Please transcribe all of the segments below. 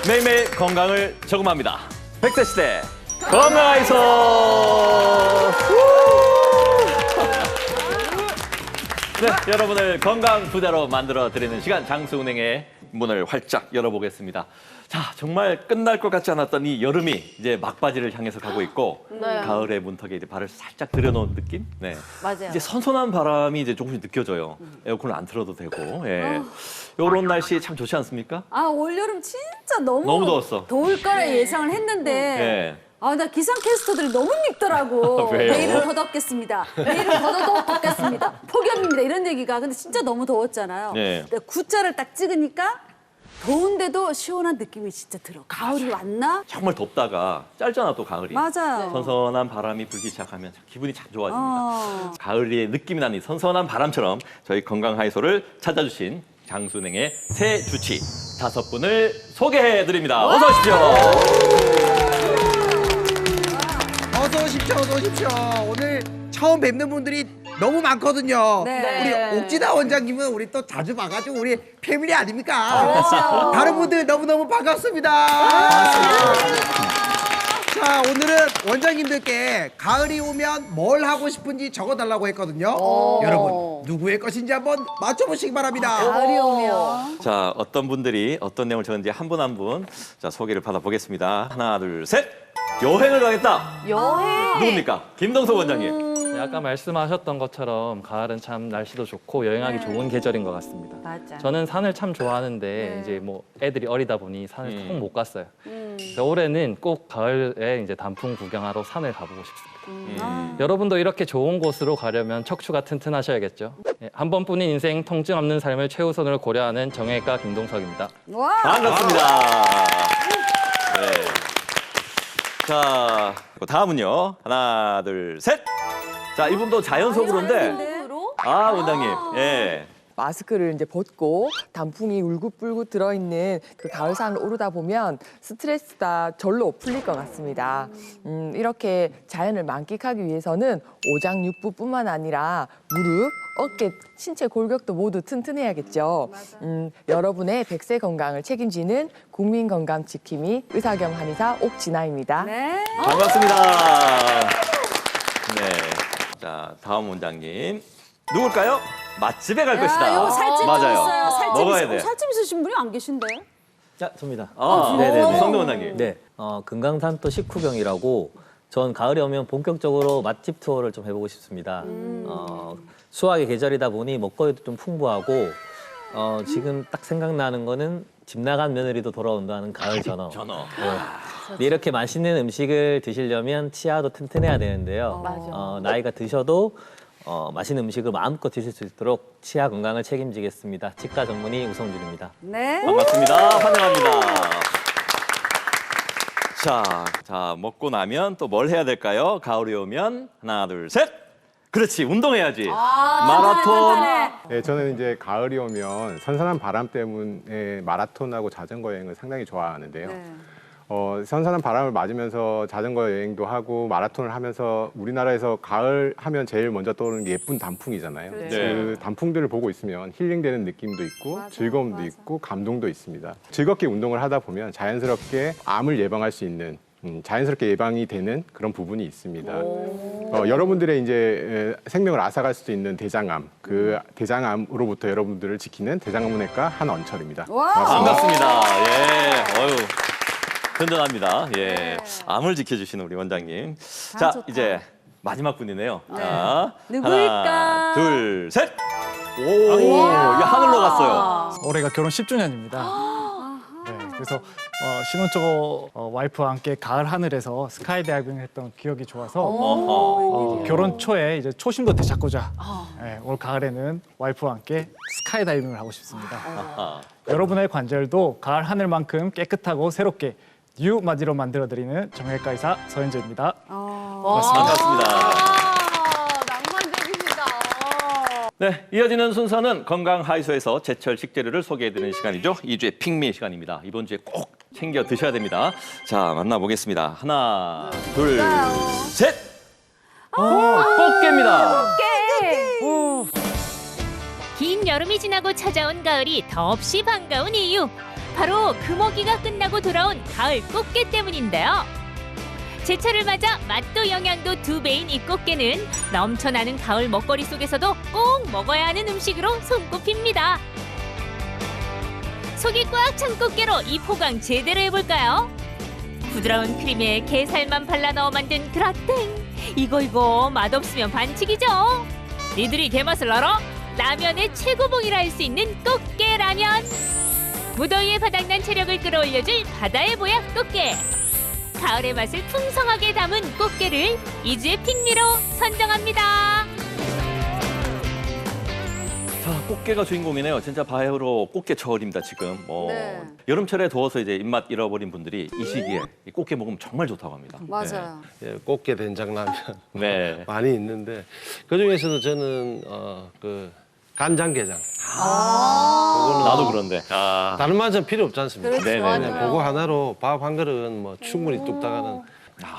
매일매일 건강을 저금합니다. 100세 시대 건강하이소. 네, 여러분을 건강 부자로 만들어드리는 시간, 장수은행의 문을 활짝 열어보겠습니다. 자, 정말 끝날 것 같지 않았던 이 여름이 이제 막바지를 향해서 가고 있고, 가을의 문턱에 이제 발을 살짝 들여놓은 느낌? 네. 맞아요. 이제 선선한 바람이 이제 조금씩 느껴져요. 에어컨을 안 틀어도 되고. 예. 요런 날씨 참 좋지 않습니까? 아, 올여름 진짜 너무 더웠어. 더울 거라 예상을 했는데 예. 아, 나 기상캐스터들이 너무 밉더라고. 왜요? 내일은 더 덥겠습니다. 내일은 더 덥겠습니다. 폭염입니다. 이런 얘기가. 근데 진짜 너무 더웠잖아요. 네. 근데 구자를 딱 찍으니까 더운데도 시원한 느낌이 진짜 들어. 가을이 왔나? 정말 덥다가 짧잖아, 또 가을이. 맞아요. 선선한 바람이 불기 시작하면 참 기분이 참 좋아집니다. 가을의 느낌이 나는 이 선선한 바람처럼 저희 건강 하이소를 찾아주신 장수은행의 새 주치 5분을 소개해드립니다. 어서 오십시오. 어서 오십시오, 어서 오십시오. 오늘 처음 뵙는 분들이 너무 많거든요. 네. 우리 옥진아 원장님은 우리 또 자주 봐가지고 우리 패밀리 아닙니까? 다른 분들 너무너무 반갑습니다. 자, 오늘은 원장님들께 가을이 오면 뭘 하고 싶은지 적어달라고 했거든요. 여러분, 누구의 것인지 한번 맞춰보시기 바랍니다. 가을이 오면. 자, 어떤 분들이 어떤 내용을 적었는지 한 분 한 분 자, 소개를 받아보겠습니다. 하나, 둘, 셋. 여행을 가겠다. 여행. 누굽니까? 김동석 원장님. 네, 아까 말씀하셨던 것처럼 가을은 참 날씨도 좋고 여행하기 좋은 계절인 것 같습니다. 맞아. 저는 산을 참 좋아하는데 이제 뭐 애들이 어리다 보니 산을 통 못 갔어요. 그래서 올해는 꼭 가을에 이제 단풍 구경하러 산을 가보고 싶습니다. 여러분도 이렇게 좋은 곳으로 가려면 척추가 튼튼하셔야겠죠. 네, 한 번뿐인 인생 통증 없는 삶을 최우선으로 고려하는 정형외과 김동석입니다. 와. 반갑습니다. 네. 자, 다음은요. 하나, 둘, 셋. 자, 이분도 자연석으로인데. 아, 원장님. 예. 마스크를 이제 벗고 단풍이 울긋불긋 들어있는 그 가을산을 오르다 보면 스트레스가 절로 풀릴 것 같습니다. 이렇게 자연을 만끽하기 위해서는 오장육부뿐만 아니라 무릎, 어깨, 신체 골격도 모두 튼튼해야겠죠. 여러분의 100세 건강을 책임지는 국민건강지킴이 의사 겸 한의사 옥진아입니다. 네. 반갑습니다. 네. 자, 다음 원장님. 누굴까요? 맛집에 갈 것이다. 이거 살집 맞아요. 있어요. 먹어야 돼. 살집 있으신 분이 안 계신데? 자, 접니다. 네네네. 성도 원장님. 네, 금강산도 식후경이라고 전 가을이 오면 본격적으로 맛집 투어를 좀 해보고 싶습니다. 수확의 계절이다 보니 먹거리도 좀 풍부하고 지금 딱 생각나는 거는 집 나간 며느리도 돌아온다 하는 가을 전어. 전어. 근데 이렇게 맛있는 음식을 드시려면 치아도 튼튼해야 되는데요. 나이가 드셔도 맛있는 음식을 마음껏 드실 수 있도록 치아 건강을 책임지겠습니다. 치과 전문의 우성준입니다. 네. 반갑습니다. 환영합니다. 자, 먹고 나면 또 뭘 해야 될까요? 가을이 오면 하나, 둘, 셋. 그렇지, 운동해야지. 마라톤. 네, 저는 이제 가을이 오면 선선한 바람 때문에 마라톤하고 자전거 여행을 상당히 좋아하는데요. 선선한 바람을 맞으면서 자전거 여행도 하고 마라톤을 하면서 우리나라에서 가을 하면 제일 먼저 떠오르는 게 예쁜 단풍이잖아요. 그 단풍들을 보고 있으면 힐링되는 느낌도 있고 즐거움도 있고 감동도 있습니다. 즐겁게 운동을 하다 보면 자연스럽게 암을 예방할 수 있는 자연스럽게 예방이 되는 그런 부분이 있습니다. 여러분들의 이제 생명을 앗아갈 수도 있는 대장암, 그 대장암으로부터 여러분들을 지키는 대장암문외과 한언철입니다. 반갑습니다. 예. 어유. 든든합니다. 예. 암을 지켜주시는 우리 원장님. 자, 좋다. 이제 마지막 분이네요. 자, 누구일까? 하나, 둘, 셋. 오, 이게 하늘로 갔어요. 올해가 결혼 10주년입니다. 네, 그래서 신혼초고 와이프와 함께 가을 하늘에서 스카이 다이빙을 했던 기억이 좋아서 결혼 초에 이제 초심도 되찾고자 올 가을에는 와이프와 함께 스카이 다이빙을 하고 싶습니다. 여러분의 관절도 가을 하늘만큼 깨끗하고 새롭게 뉴 마디로 만들어드리는 정형외과 의사 서현재입니다. 반갑습니다. 낭만적이시다. 네, 이어지는 순서는 건강 하이소에서 제철 식재료를 소개해드리는 시간이죠. 2주의 핑미 시간입니다. 이번 주에 꼭 챙겨 드셔야 됩니다. 자, 만나보겠습니다. 하나, 둘, 셋! 꽃게입니다. 긴 여름이 지나고 찾아온 가을이 더없이 반가운 이유. 바로 금어기가 끝나고 돌아온 가을 꽃게 때문인데요. 제철을 맞아 맛도 영양도 2배인 이 꽃게는 넘쳐나는 가을 먹거리 속에서도 꼭 먹어야 하는 음식으로 손꼽힙니다. 속이 꽉 찬 꽃게로 이 포강 제대로 해볼까요? 부드러운 크림에 게살만 발라 넣어 만든 그라땡. 이거 맛없으면 반칙이죠. 니들이 개맛을 알아? 라면의 최고봉이라 할 수 있는 꽃게 라면. 무더위에 바닥난 체력을 끌어올려줄 바다의 보약 꽃게. 가을의 맛을 풍성하게 담은 꽃게를 2주의 핑미로 선정합니다. 자, 꽃게가 주인공이네요. 진짜 바야흐로 꽃게철입니다, 지금. 네. 여름철에 더워서 이제 입맛 잃어버린 분들이 이 시기에 이 꽃게 먹으면 정말 좋다고 합니다. 맞아요. 예, 꽃게 된장라면 네. 많이 있는데 그 중에서도 저는 그 간장게장. 나도 그런데. 다른 맛은 필요 없지 않습니까? 그렇죠. 네네네. 그거 하나로 밥 한 그릇은 뭐 충분히 뚝 따가는.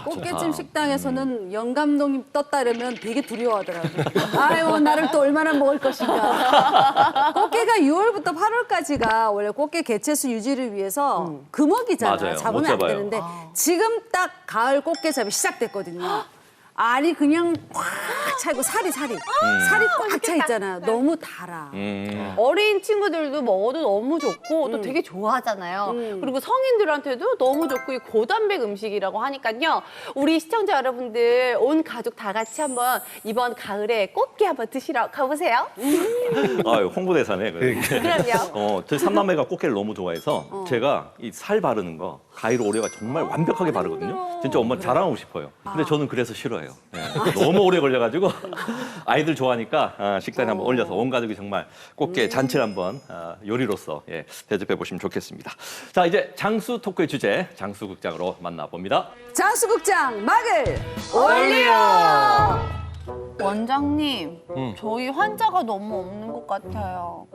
꽃게찜 식당에서는 영감독님 떴다 이러면 되게 두려워하더라고요. 아유, 나를 또 얼마나 먹을 것인가. 꽃게가 6월부터 8월까지가 원래 꽃게 개체수 유지를 위해서 금어기잖아요. 맞아요. 잡으면 못 안 잡아요. 되는데 지금 딱 가을 꽃게잡이 시작됐거든요. 알이 그냥 꽉 차있고 살이 살이 꽉 차 있잖아요. 너무 달아. 어린 친구들도 먹어도 너무 좋고 또 되게 좋아하잖아요. 그리고 성인들한테도 너무 좋고 이 고단백 음식이라고 하니까요. 우리 시청자 여러분들 온 가족 다 같이 한번 이번 가을에 꽃게 한번 드시러 가보세요. 아유, 홍보대사네. 그럼요. 저희 삼남매가 꽃게를 너무 좋아해서 제가 이 살 바르는 거 가위로 오래가 정말 완벽하게 바르거든요. 진짜 엄마 자랑하고 싶어요. 근데 저는 그래서 싫어해요. 네. 너무 오래 걸려가지고 아이들 좋아하니까 식단에 한번 올려서 온 가족이 정말 꽃게 잔치를 한번 요리로서 대접해 보시면 좋겠습니다. 자, 이제 장수 토크의 주제 장수극장으로 만나봅니다. 장수극장 막을 올려! 원장님, 저희 환자가 너무 없는 것 같아요.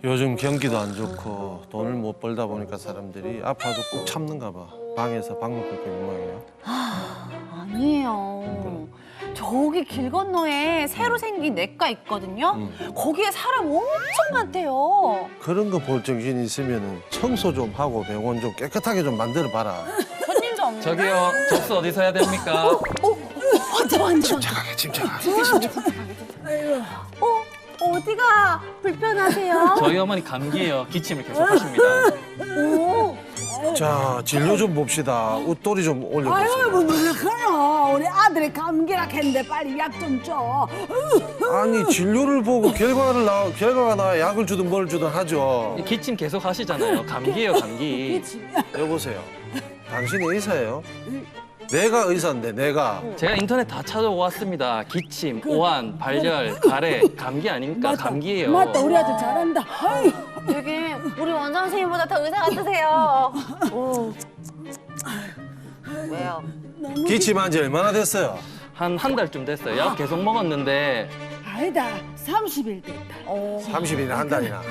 요즘 경기도 안 좋고 돈을 못 벌다 보니까 사람들이 아파도 꾹 참는가 봐. 방에서 방 먹고 있는 모양이에요. 아니에요. 저기 길 건너에 새로 생긴 내과 있거든요. 거기에 사람 엄청 많대요. 그런 거 볼 정신이 있으면 청소 좀 하고 병원 좀 깨끗하게 좀 만들어 봐라. 손님도 없는. 저기요, 접수 어디서 해야 됩니까? 침착하게 침착하게. 어디가 불편하세요? 저희 어머니 감기예요. 기침을 계속 하십니다. 자, 진료 좀 봅시다. 웃돌이 좀 올려보세요. 아이고 그렇구나. 우리 아들이 감기라 했는데 빨리 약 좀 줘. 아니, 진료를 보고 결과가 나와 약을 주든 뭘 주든 하죠. 기침 계속 하시잖아요. 감기예요, 감기. 여보세요. 당신이 의사예요? 내가 의사인데 내가. 제가 인터넷 다 찾아보았습니다. 기침, 오한, 발열, 가래, 감기 아닙니까? 감기예요. 맞다, 우리 아들 잘한다. 아이. 되게 우리 원장 선생님보다 더 의사 같으세요. 왜요? 기침한 지 얼마나 됐어요? 한 달쯤 됐어요. 약 계속 먹었는데 아니다, 30일 됐다. 30일이나 한 달이나.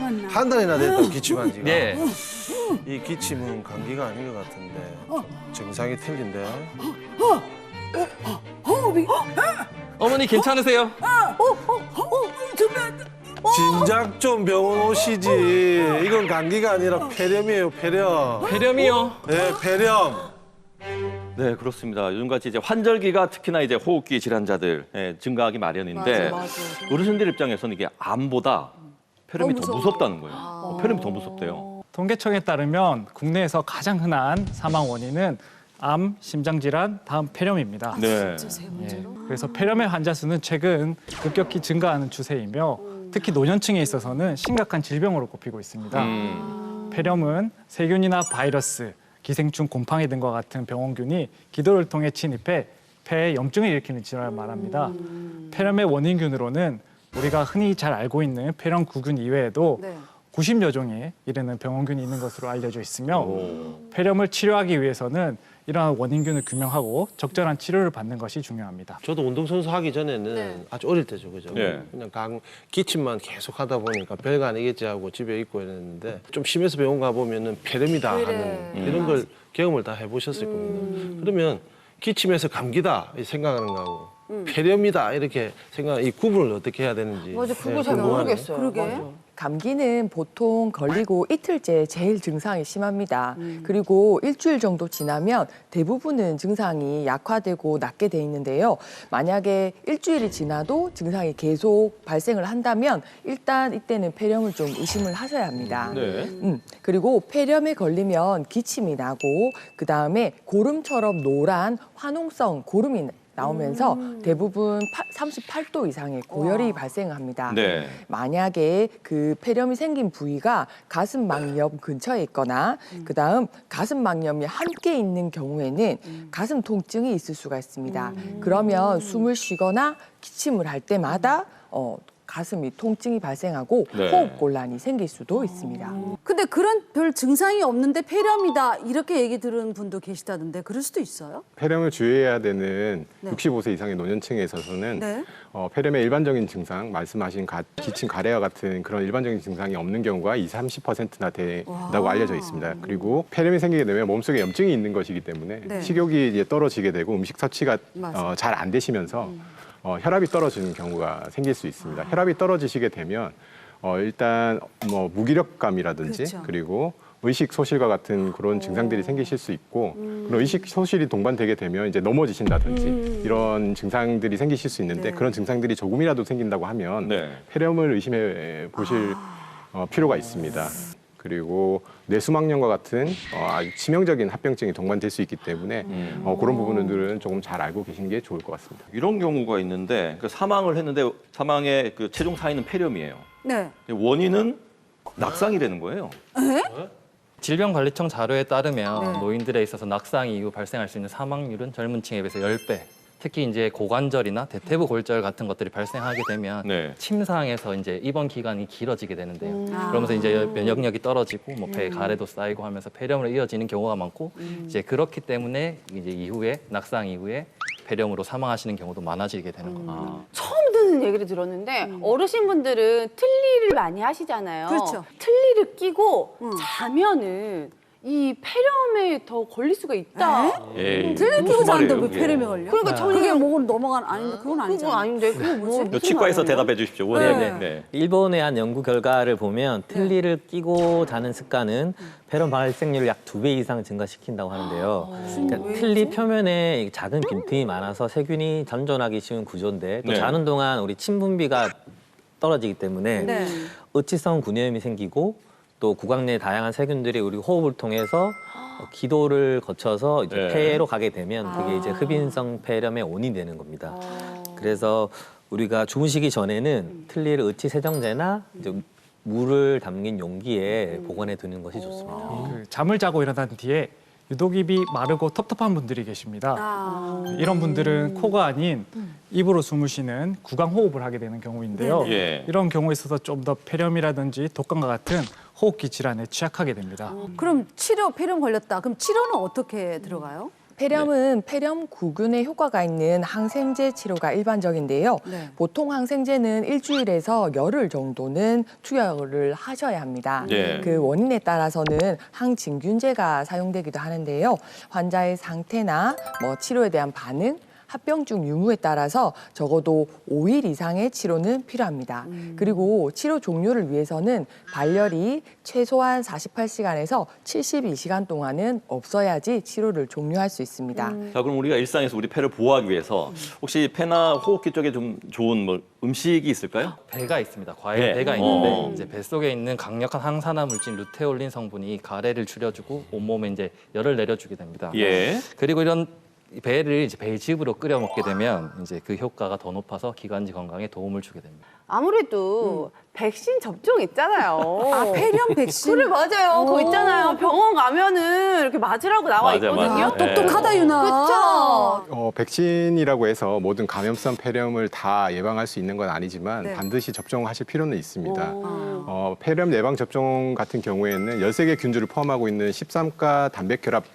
남았나? 한 달이나 됐다고 기침한 지가. 예. 이 기침은 감기가 아닌 것 같은데 증상이 틀린데. 호흡이. 어머니 괜찮으세요? 주변. 진작 좀 병원 오시지. 이건 감기가 아니라 폐렴이에요, 폐렴. 폐렴이요? 네, 폐렴. 네, 그렇습니다. 요즘같이 이제 환절기가 특히나 이제 호흡기 질환자들 증가하기 마련인데 어르신들 입장에서는 이게 암보다 폐렴이 더 무섭다는 거예요. 폐렴이 더 무섭대요. 통계청에 따르면 국내에서 가장 흔한 사망 원인은 암, 심장질환, 다음 폐렴입니다. 네. 그래서 폐렴의 환자 수는 최근 급격히 증가하는 추세이며 특히 노년층에 있어서는 심각한 질병으로 꼽히고 있습니다. 폐렴은 세균이나 바이러스, 기생충, 곰팡이 등과 같은 병원균이 기도를 통해 침입해 폐에 염증을 일으키는 질환을 말합니다. 폐렴의 원인균으로는 우리가 흔히 잘 알고 있는 폐렴구균 이외에도 네. 90여 종에 이르는 병원균이 있는 것으로 알려져 있으며 폐렴을 치료하기 위해서는 이러한 원인균을 규명하고 적절한 치료를 받는 것이 중요합니다. 저도 운동선수 하기 전에는 아주 어릴 때죠, 그죠? 네. 그냥 기침만 계속 하다 보니까 별거 아니겠지 하고 집에 있고 이랬는데 좀 심해서 병원 가보면은 폐렴이다 하는 이런 걸 경험을 다 해보셨을 겁니다. 그러면 기침해서 감기다 이 생각하는 거하고 폐렴이다 이렇게 생각, 이 구분을 어떻게 해야 되는지. 맞아, 그거 잘 궁금하네요. 모르겠어요. 그러게. 감기는 보통 걸리고 이틀째 제일 증상이 심합니다. 그리고 일주일 정도 지나면 대부분은 증상이 약화되고 낫게 돼 있는데요. 만약에 일주일이 지나도 증상이 계속 발생을 한다면 일단 이때는 폐렴을 좀 의심을 하셔야 합니다. 네. 그리고 폐렴에 걸리면 기침이 나고 그다음에 고름처럼 노란 화농성 고름이 나오면서 대부분 38도 이상의 고열이 발생합니다. 네. 만약에 그 폐렴이 생긴 부위가 가슴 막염 근처에 있거나 그다음 가슴 막염이 함께 있는 경우에는 가슴 통증이 있을 수가 있습니다. 그러면 숨을 쉬거나 기침을 할 때마다 가슴이 통증이 발생하고 네. 호흡 곤란이 생길 수도 있습니다. 근데 그런 별 증상이 없는데 폐렴이다 이렇게 얘기 들은 분도 계시다던데 그럴 수도 있어요? 폐렴을 주의해야 되는 네. 65세 이상의 노년층에 있어서는 네. 폐렴의 일반적인 증상, 말씀하신 기침, 가래와 같은 그런 일반적인 증상이 없는 경우가 20-30%나 된다고 알려져 있습니다. 그리고 폐렴이 생기게 되면 몸속에 염증이 있는 것이기 때문에 네. 식욕이 이제 떨어지게 되고 음식 섭취가 맞아요. 잘 안 되시면서 혈압이 떨어지는 경우가 생길 수 있습니다. 혈압이 떨어지시게 되면 일단 뭐 무기력감이라든지 그렇죠. 그리고 의식 소실과 같은 그런 증상들이 생기실 수 있고 그런 의식 소실이 동반되게 되면 이제 넘어지신다든지 이런 증상들이 생기실 수 있는데 네. 그런 증상들이 조금이라도 생긴다고 하면 네. 폐렴을 의심해 보실 필요가 있습니다. 그리고 뇌수막염과 같은 아주 치명적인 합병증이 동반될 수 있기 때문에 그런 부분들은 조금 잘 알고 계시는 게 좋을 것 같습니다. 이런 경우가 있는데 그 사망을 했는데 사망의 그 최종 사인은 폐렴이에요. 네. 원인은 낙상이라는 거예요. 질병관리청 자료에 따르면 네. 노인들에 있어서 낙상 이후 발생할 수 있는 사망률은 젊은 층에 비해서 10배. 특히 이제 고관절이나 대퇴부 골절 같은 것들이 발생하게 되면 네. 침상에서 이제 입원 기간이 길어지게 되는데요. 그러면서 이제 면역력이 떨어지고 뭐 폐에 가래도 쌓이고 하면서 폐렴으로 이어지는 경우가 많고 이제 그렇기 때문에 이제 이후에 낙상 이후에 폐렴으로 사망하시는 경우도 많아지게 되는 겁니다. 처음 듣는 얘기를 들었는데 어르신분들은 틀니를 많이 하시잖아요. 그렇죠. 틀니를 끼고 자면은 이 폐렴에 더 걸릴 수가 있다. 예. 틀니 끼고 자는데 왜 폐렴에 걸려? 그러니까 그게 목으로 넘어간 아닌데 그건 아니잖아. 그건 아닌데 그거 뭐 요 치과에서 대답해 주십시오. 원장님. 네. 일본의 한 연구 결과를 보면 틀니를 끼고 자는 습관은 폐렴 발생률을 약 2배 이상 증가시킨다고 하는데요. 그러니까 틀니 표면에 작은 빈틈이 많아서 세균이 전전하기 쉬운 구조인데 또 네. 자는 동안 우리 침 분비가 떨어지기 때문에 네. 의치성 구내염이 생기고 또 구강 내 다양한 세균들이 우리 호흡을 통해서 기도를 거쳐서 이제 네. 폐로 가게 되면 그게 이제 흡인성 폐렴의 원인이 되는 겁니다. 그래서 우리가 주무시기 전에는 틀니를 의치 세정제나 이제 물을 담긴 용기에 보관해 두는 것이 좋습니다. 그 잠을 자고 일어난 뒤에 유독 입이 마르고 텁텁한 분들이 계십니다. 이런 분들은 코가 아닌 입으로 숨을 쉬는 구강 호흡을 하게 되는 경우인데요. 예. 이런 경우에 있어서 좀 더 폐렴이라든지 독감과 같은 호흡기 질환에 취약하게 됩니다. 그럼 폐렴 걸렸다. 그럼 치료는 어떻게 들어가요? 폐렴은 폐렴 구균에 효과가 있는 항생제 치료가 일반적인데요. 네. 보통 항생제는 일주일에서 열흘 정도는 투여를 하셔야 합니다. 네. 그 원인에 따라서는 항진균제가 사용되기도 하는데요. 환자의 상태나 뭐 치료에 대한 반응, 합병증 유무에 따라서 적어도 5일 이상의 치료는 필요합니다. 그리고 치료 종료를 위해서는 발열이 최소한 48시간에서 72시간 동안은 없어야지 치료를 종료할 수 있습니다. 자, 그럼 우리가 일상에서 우리 폐를 보호하기 위해서 혹시 폐나 호흡기 쪽에 좀 좋은 뭐 음식이 있을까요? 배가 있습니다. 과일 네. 배가 있는데 이제 뱃속에 있는 강력한 항산화 물질 루테올린 성분이 가래를 줄여주고 온몸에 이제 열을 내려주게 됩니다. 예. 그리고 이런 배를 이제 배즙으로 끓여 먹게 되면 이제 그 효과가 더 높아서 기관지 건강에 도움을 주게 됩니다. 아무래도 백신 접종 있잖아요. 아, 폐렴 백신. 그래, 맞아요. 그거 오. 있잖아요. 병원 가면은 이렇게 맞으라고 나와 맞아, 있거든요. 맞아. 아, 똑똑하다, 유나. 그쵸? 백신이라고 해서 모든 감염성 폐렴을 다 예방할 수 있는 건 아니지만 네. 반드시 접종하실 필요는 있습니다. 폐렴 예방 접종 같은 경우에는 13개의 균주를 포함하고 있는 13가 단백결합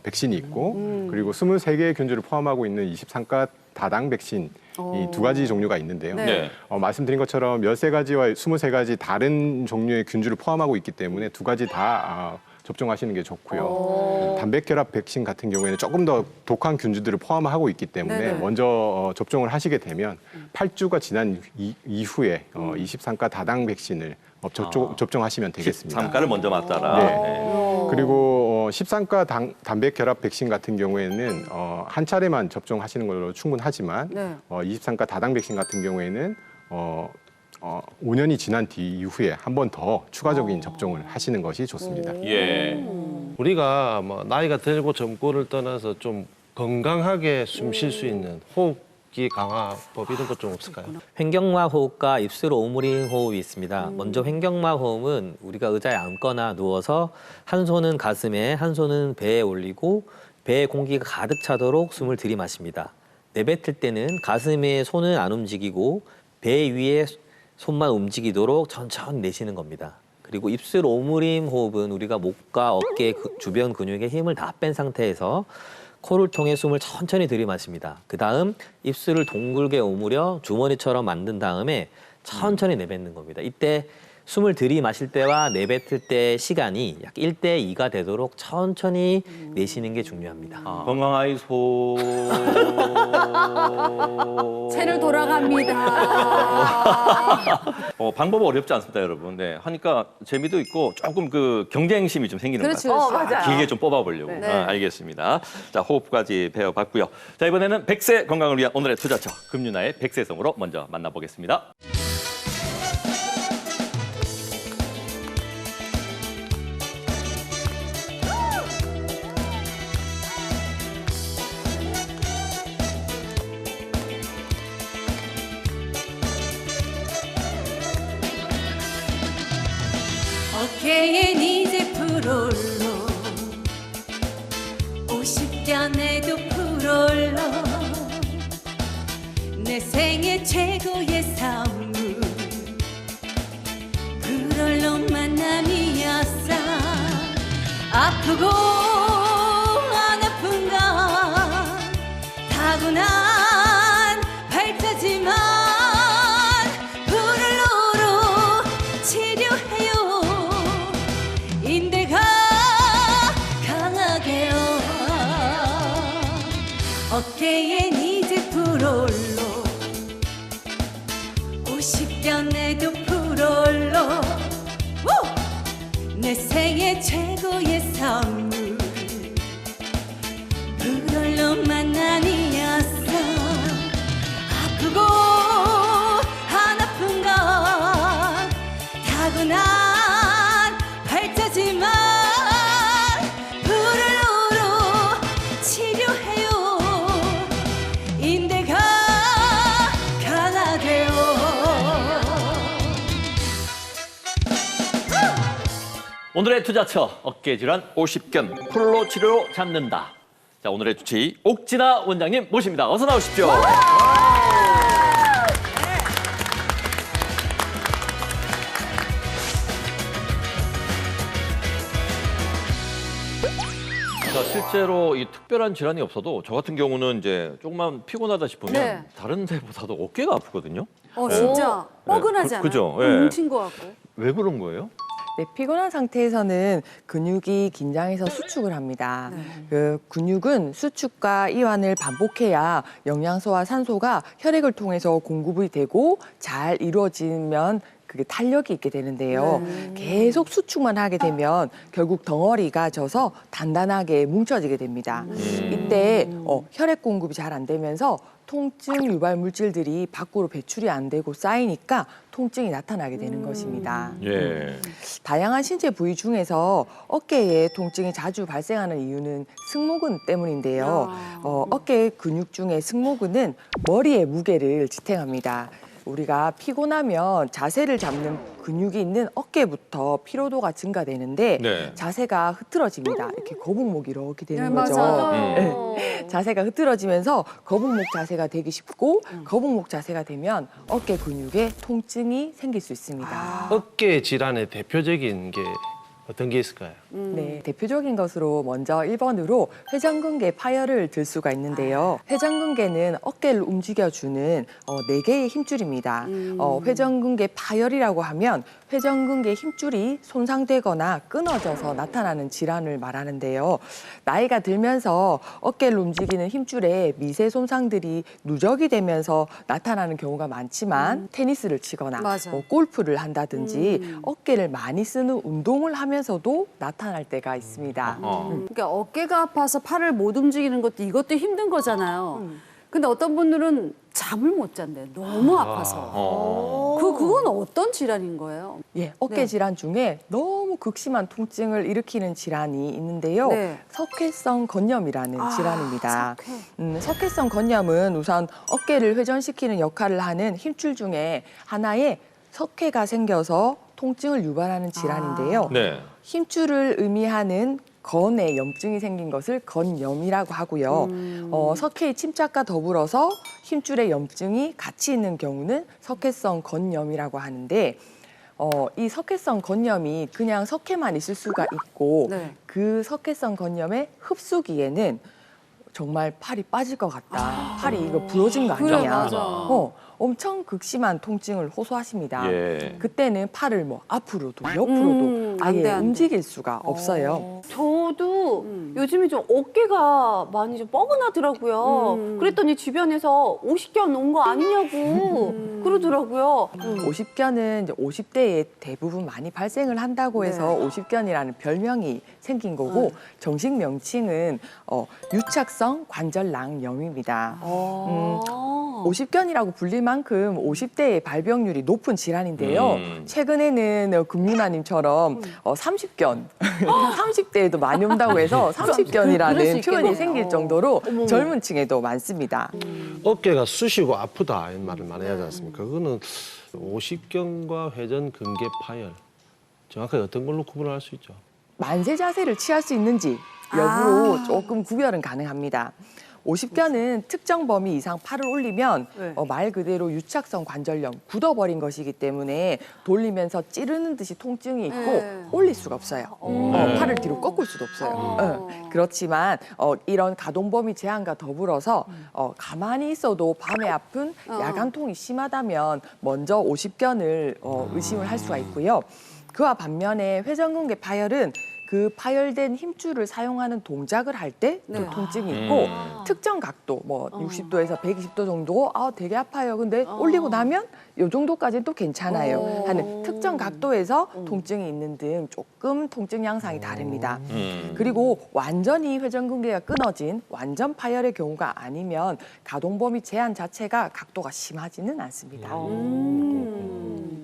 백신이 있고 그리고 23개의 균주를 포함하고 있는 23가 다당 백신 이 두 가지 종류가 있는데요. 네. 말씀드린 것처럼 13가지와 23가지 다른 종류의 균주를 포함하고 있기 때문에 두 가지 다 접종하시는 게 좋고요. 단백결합 백신 같은 경우에는 조금 더 독한 균주들을 포함하고 있기 때문에 네네. 먼저 접종을 하시게 되면 8주가 지난 이후에 23가 다당 백신을 접종하시면 되겠습니다. 13가를 먼저 맞따라. 네. 네. 그리고 13가 단백결합 백신 같은 경우에는 한 차례만 접종하시는 걸로 충분하지만 네. 23가 다당 백신 같은 경우에는 5년이 지난 뒤 이후에 한 번 더 추가적인 접종을 하시는 것이 좋습니다. 예. 우리가 뭐 나이가 들고 젊고를 떠나서 좀 건강하게 숨 쉴 수 있는 호흡기 강화법 이런 것 좀 없을까요? 횡격막 호흡과 입술 오므림 호흡이 있습니다. 먼저 횡격막 호흡은 우리가 의자에 앉거나 누워서 한 손은 가슴에, 한 손은 배에 올리고 배에 공기가 가득 차도록 숨을 들이마십니다. 내뱉을 때는 가슴에 손은 안 움직이고 배 위에 손만 움직이도록 천천히 내쉬는 겁니다. 그리고 입술 오므림 호흡은 우리가 목과 어깨 주변 근육에 힘을 다 뺀 상태에서 코를 통해 숨을 천천히 들이마십니다. 그 다음 입술을 둥글게 오므려 주머니처럼 만든 다음에 천천히 내뱉는 겁니다. 이때 숨을 들이마실 때와 내뱉을 때 시간이 약 1대2가 되도록 천천히 내쉬는 게 중요합니다. 건강하이 소. 채널 돌아갑니다. 방법 어렵지 않습니다, 여러분. 네, 하니까 재미도 있고 조금 그 경쟁심이 좀 생기는 그렇지, 것 같아요. 그렇지. 맞아요. 길게 좀 뽑아보려고. 네. 알겠습니다. 자, 호흡까지 배워봤고요. 자, 이번에는 100세 건강을 위한 오늘의 투자처 금유나의 100세성으로 먼저 만나보겠습니다. 어깨엔 이제 풀올로 50견에도 풀올로 내 생애 최고의 선물 풀올로 만남이었어. 아프고 안 아픈 건 타고난 발자지만 풀올로로 치료해요. 인대가 강하게요. 어깨엔 이제 풀올로 50견에도 풀올로 내 생애 최고의 선물 풀올로 만남이었어. 아프고 안 아픈 건 타고난 발자지만 풀올로로 치료해요. 인대가 강하게요. 오늘의 투자처 어깨 질환 50견 풀로 치료로 잡는다. 자, 오늘의 주치 옥진아 원장님 모십니다. 어서 나오십시오. 자, 실제로 이 특별한 질환이 없어도 저 같은 경우는 이제 조금만 피곤하다 싶으면 네. 다른 데보다도 어깨가 아프거든요. 진짜 뻐근하지 않아요? 그죠? 예. 뭉친 것 같고. 왜 그런 거예요? 네, 피곤한 상태에서는 근육이 긴장해서 수축을 합니다. 그 근육은 수축과 이완을 반복해야 영양소와 산소가 혈액을 통해서 공급이 되고 잘 이루어지면 그게 탄력이 있게 되는데요. 계속 수축만 하게 되면 결국 덩어리가 져서 단단하게 뭉쳐지게 됩니다. 이때 혈액 공급이 잘 안 되면서 통증 유발 물질들이 밖으로 배출이 안 되고 쌓이니까 통증이 나타나게 되는 것입니다. 예. 다양한 신체 부위 중에서 어깨에 통증이 자주 발생하는 이유는 승모근 때문인데요. 어깨 근육 중에 승모근은 머리의 무게를 지탱합니다. 우리가 피곤하면 자세를 잡는 근육이 있는 어깨부터 피로도가 증가되는데 네. 자세가 흐트러집니다. 이렇게 거북목이 이렇게 되는 네, 거죠. 맞아요. 네. 자세가 흐트러지면서 거북목 자세가 되기 쉽고 거북목 자세가 되면 어깨 근육에 통증이 생길 수 있습니다. 어깨 질환의 대표적인 게 어떤 게 있을까요? 네, 대표적인 것으로 먼저 1번으로 회전근개 파열을 들 수가 있는데요. 회전근개는 어깨를 움직여주는 4개의 힘줄입니다. 회전근개 파열이라고 하면 회전근개 힘줄이 손상되거나 끊어져서 나타나는 질환을 말하는데요. 나이가 들면서 어깨를 움직이는 힘줄에 미세 손상들이 누적이 되면서 나타나는 경우가 많지만 테니스를 치거나 맞아. 골프를 한다든지 어깨를 많이 쓰는 운동을 하면서도 나타날 때가 있습니다. 그러니까 어깨가 아파서 팔을 못 움직이는 것도 이것도 힘든 거잖아요. 근데 어떤 분들은 잠을 못 잔대. 너무 아파서. 그건 어떤 질환인 거예요? 예, 어깨 네. 질환 중에 너무 극심한 통증을 일으키는 질환이 있는데요. 네. 석회성 건염이라는 질환입니다. 석회성 건염은 우선 어깨를 회전시키는 역할을 하는 힘줄 중에 하나에 석회가 생겨서 통증을 유발하는 질환인데요. 네. 힘줄을 의미하는 건에 염증이 생긴 것을 건염이라고 하고요. 석회의 침착과 더불어서 힘줄에 염증이 같이 있는 경우는 석회성 건염이라고 하는데 이 석회성 건염이 그냥 석회만 있을 수가 있고 네. 그 석회성 건염의 흡수기에는 정말 팔이 빠질 것 같다. 팔이 이거 부러진 거 그래, 아니냐. 맞아. 엄청 극심한 통증을 호소하십니다. 예. 그때는 팔을 뭐 앞으로도 옆으로도 안 돼, 아예 안 돼. 움직일 수가 없어요. 저도 요즘에 좀 어깨가 많이 좀 뻐근하더라고요. 그랬더니 주변에서 50견 온 거 아니냐고 그러더라고요. 50견은 이제 50대에 대부분 많이 발생을 한다고 해서 네. 50견이라는 별명이 생긴 거고 정식 명칭은 유착성 관절낭염입니다. 50견이라고 불릴 만큼 50대의 발병률이 높은 질환인데요. 최근에는 금유나님처럼 30견, 30대에도 많이 온다고 해서 그럴 수 30견이라는 있겠네요. 표현이 생길 정도로 젊은 층에도 많습니다. 어깨가 쑤시고 아프다 이런 말을 많이 하지 않습니까? 그거는 50견과 회전 근개 파열 정확하게 어떤 걸로 구분할 수 있죠? 만세 자세를 취할 수 있는지 여부로 조금 구별은 가능합니다. 50견은 특정 범위 이상 팔을 올리면 말 그대로 유착성 관절염, 굳어버린 것이기 때문에 돌리면서 찌르는 듯이 통증이 있고 올릴 수가 없어요. 팔을 뒤로 꺾을 수도 없어요. 그렇지만 이런 가동 범위 제한과 더불어서 가만히 있어도 밤에 아픈 야간통이 심하다면 먼저 50견을 의심을 할 수가 있고요. 그와 반면에 회전근개 파열은 그 파열된 힘줄을 사용하는 동작을 할 때 통증이 있고 특정 각도, 뭐 60도에서 120도 정도 되게 아파요. 근데 올리고 나면 이 정도까지는 또 괜찮아요. 하는 특정 각도에서 통증이 있는 등 조금 통증 양상이 다릅니다. 그리고 완전히 회전근개가 끊어진 완전 파열의 경우가 아니면 가동 범위 제한 자체가 각도가 심하지는 않습니다.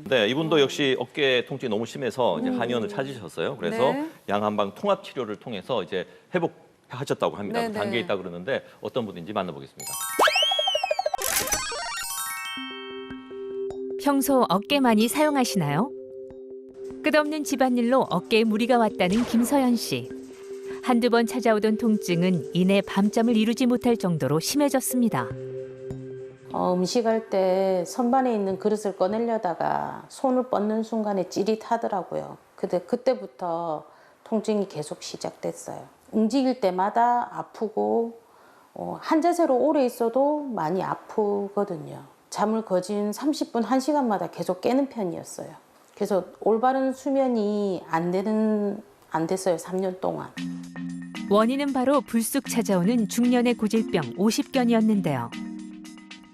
네, 이분도 역시 어깨 통증이 너무 심해서 이제 한의원을 찾으셨어요. 그래서 네. 양한방 통합 치료를 통해서 이제 회복하셨다고 합니다. 네, 그 네. 단계에 있다 그러는데 어떤 분인지 만나보겠습니다. 평소 어깨 많이 사용하시나요? 끝없는 집안일로 어깨에 무리가 왔다는 김서연 씨. 한두 번 찾아오던 통증은 이내 밤잠을 이루지 못할 정도로 심해졌습니다. 음식할 때 선반에 있는 그릇을 꺼내려다가 손을 뻗는 순간에 찌릿하더라고요. 그때부터 통증이 계속 시작됐어요. 움직일 때마다 아프고 한 자세로 오래 있어도 많이 아프거든요. 잠을 거진 30분, 1시간마다 계속 깨는 편이었어요. 그래서 올바른 수면이 안 됐어요, 3년 동안. 원인은 바로 불쑥 찾아오는 중년의 고질병 50견이었는데요.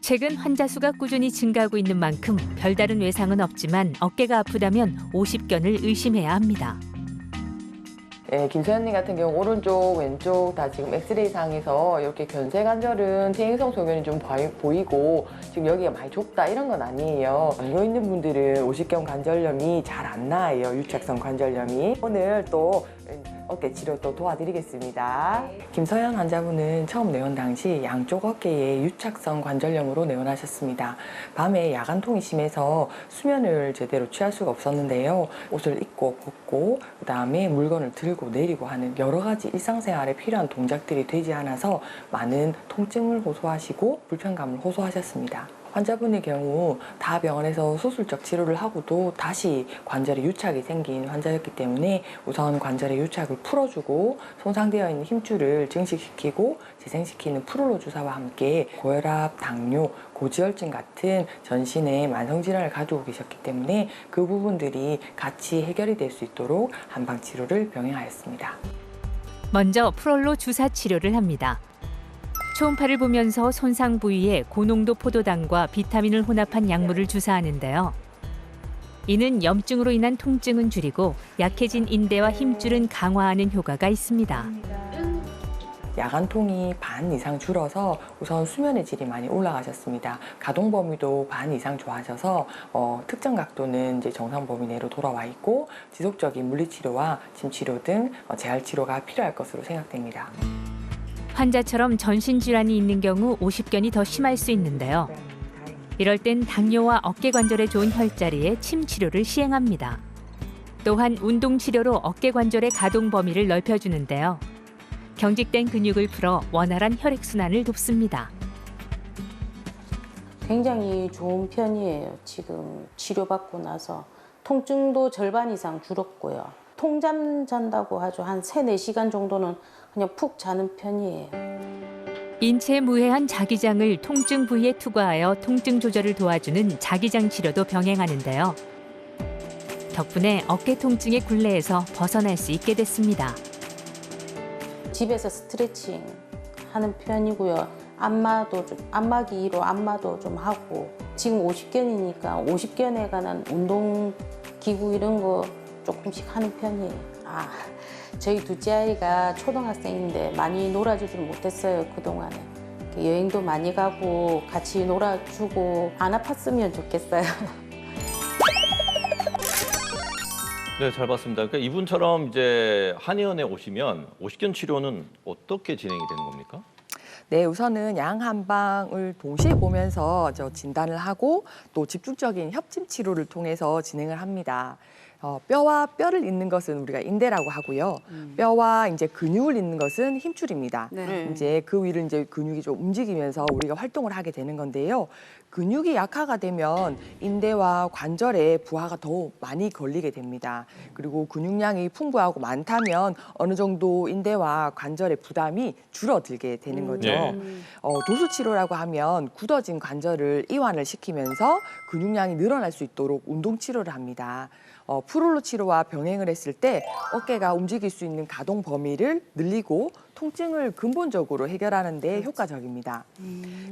최근 환자 수가 꾸준히 증가하고 있는 만큼 별다른 외상은 없지만 어깨가 아프다면 50견을 의심해야 합니다. 네, 김서연님 같은 경우 오른쪽, 왼쪽 다 지금 엑스레이상에서 이렇게 견쇄관절은 퇴행성 소견이 좀 보이고 지금 여기가 많이 좁다 이런 건 아니에요. 누워 있는 분들은 50견 관절염이 잘 안 나아요. 유착성 관절염이. 오늘 또 어깨 치료 또 도와드리겠습니다. 김서연 환자분은 처음 내원 당시 양쪽 어깨에 유착성 관절염으로 내원하셨습니다. 밤에 야간통이 심해서 수면을 제대로 취할 수가 없었는데요. 옷을 입고 벗고 그다음에 물건을 들고 내리고 하는 여러 가지 일상생활에 필요한 동작들이 되지 않아서 많은 통증을 호소하시고 불편감을 호소하셨습니다. 환자분의 경우 다 병원에서 수술적 치료를 하고도 다시 관절에 유착이 생긴 환자였기 때문에 우선 관절의 유착을 풀어주고 손상되어 있는 힘줄을 증식시키고 재생시키는 프롤로 주사와 함께 고혈압, 당뇨, 고지혈증 같은 전신의 만성질환을 가지고 계셨기 때문에 그 부분들이 같이 해결이 될 수 있도록 한방치료를 병행하였습니다. 먼저 프롤로 주사 치료를 합니다. 초음파를 보면서 손상 부위에 고농도 포도당과 비타민을 혼합한 약물을 주사하는데요. 이는 염증으로 인한 통증은 줄이고 약해진 인대와 힘줄은 강화하는 효과가 있습니다. 야간통이 반 이상 줄어서 우선 수면의 질이 많이 올라가셨습니다. 가동 범위도 반 이상 좋아져서 특정 각도는 이제 정상 범위 내로 돌아와 있고 지속적인 물리치료와 침치료 등 재활치료가 필요할 것으로 생각됩니다. 환자처럼 전신질환이 있는 경우 오십견이 더 심할 수 있는데요. 이럴 땐 당뇨와 어깨 관절에 좋은 혈자리에 침 치료를 시행합니다. 또한 운동 치료로 어깨 관절의 가동 범위를 넓혀주는데요. 경직된 근육을 풀어 원활한 혈액순환을 돕습니다. 굉장히 좋은 편이에요. 지금 치료받고 나서 통증도 절반 이상 줄었고요. 통잠 잔다고 하죠. 한 3-4시간 정도는 그냥 푹 자는 편이에요. 인체에 무해한 자기장을 통증 부위에 투과하여 통증 조절을 도와주는 자기장 치료도 병행하는데요. 덕분에 어깨 통증의 굴레에서 벗어날 수 있게 됐습니다. 집에서 스트레칭 하는 편이고요. 안마기로 안마도 좀 하고 지금 50견이니까 50견에 관한 운동기구 이런 거 조금씩 하는 편이에요. 저희 둘째 아이가 초등학생인데 많이 놀아주질 못했어요, 그동안에. 여행도 많이 가고 같이 놀아주고 안 아팠으면 좋겠어요. 네, 잘 봤습니다. 그러니까 이분처럼 이제 한의원에 오시면 오십견 치료는 어떻게 진행이 되는 겁니까? 네, 우선은 양 한방을 동시에 보면서 진단을 하고 또 집중적인 협침 치료를 통해서 진행을 합니다. 뼈와 뼈를 잇는 것은 우리가 인대라고 하고요. 뼈와 이제 근육을 잇는 것은 힘줄입니다. 네. 이제 그 위를 이제 근육이 좀 움직이면서 우리가 활동을 하게 되는 건데요. 근육이 약화가 되면 인대와 관절에 부하가 더 많이 걸리게 됩니다. 그리고 근육량이 풍부하고 많다면 어느 정도 인대와 관절의 부담이 줄어들게 되는 거죠. 도수 치료라고 하면 굳어진 관절을 이완을 시키면서 근육량이 늘어날 수 있도록 운동 치료를 합니다. 프롤로 치료와 병행을 했을 때 어깨가 움직일 수 있는 가동 범위를 늘리고 통증을 근본적으로 해결하는 데 효과적입니다.